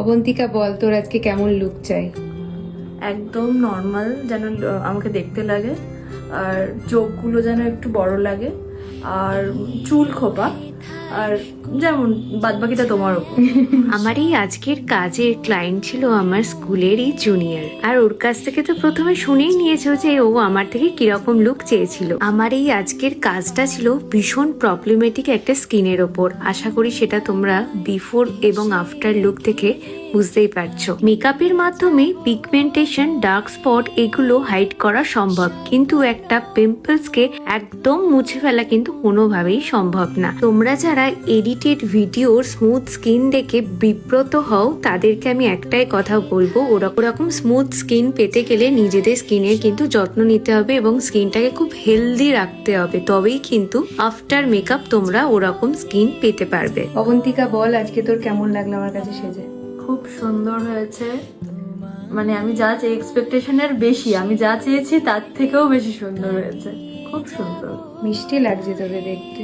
অবন্তিকা বল, তোর আজকে কেমন লুক চাই? একদম নর্মাল যেন আমাকে দেখতে লাগে, আর চোখগুলো যেন একটু বড় লাগে, আর চুল খোপা, আর যেমন বাদবাকিটা তোমার উপর। আমার এই আজকের কাজের ক্লায়েন্ট ছিল আমার স্কুলেরই জুনিয়র, আর ওর কাছ থেকে তো প্রথমে শুনেই নিয়েছো যে ও আমার থেকে কিরকম লুক চেয়েছিল। আমার এই আজকের কাজটা ছিল ভীষণ প্রবলেমেটিক একটা স্কিনের ওপর। আশা করি সেটা তোমরা বিফোর এবং আফটার লুক থেকে বুঝতেই পারছো। মেকআপের মাধ্যমে পিগমেন্টেশন, ডার্ক স্পট এগুলো হাইড করা সম্ভব, কিন্তু একটা পিম্পলসকে একদম মুছে ফেলা কিন্তু কোনোভাবেই সম্ভব না। তোমরা যারা এডিটেড ভিডিওর স্মুথ স্কিন দেখে বিব্রত হও, তাদেরকে আমি একটাই কথা বলবো, ওরকম স্মুথ স্কিন পেতে গেলে নিজেদের স্কিনের কিন্তু যত্ন নিতে হবে এবং স্কিনটাকে খুব হেলদি রাখতে হবে, তবেই কিন্তু আফটার মেকআপ তোমরা ওরকম স্কিন পেতে পারবে। অবন্তিকা বল, আজকে তোর কেমন লাগলো আমার কাছে সেজে? খুব সুন্দর হয়েছে, মানে আমি যা এক্সপেকটেশনের বেশি, আমি যা চেয়েছি তার থেকেও বেশি সুন্দর হয়েছে, খুব সুন্দর। মিষ্টি লাগছে তোকে দেখতে।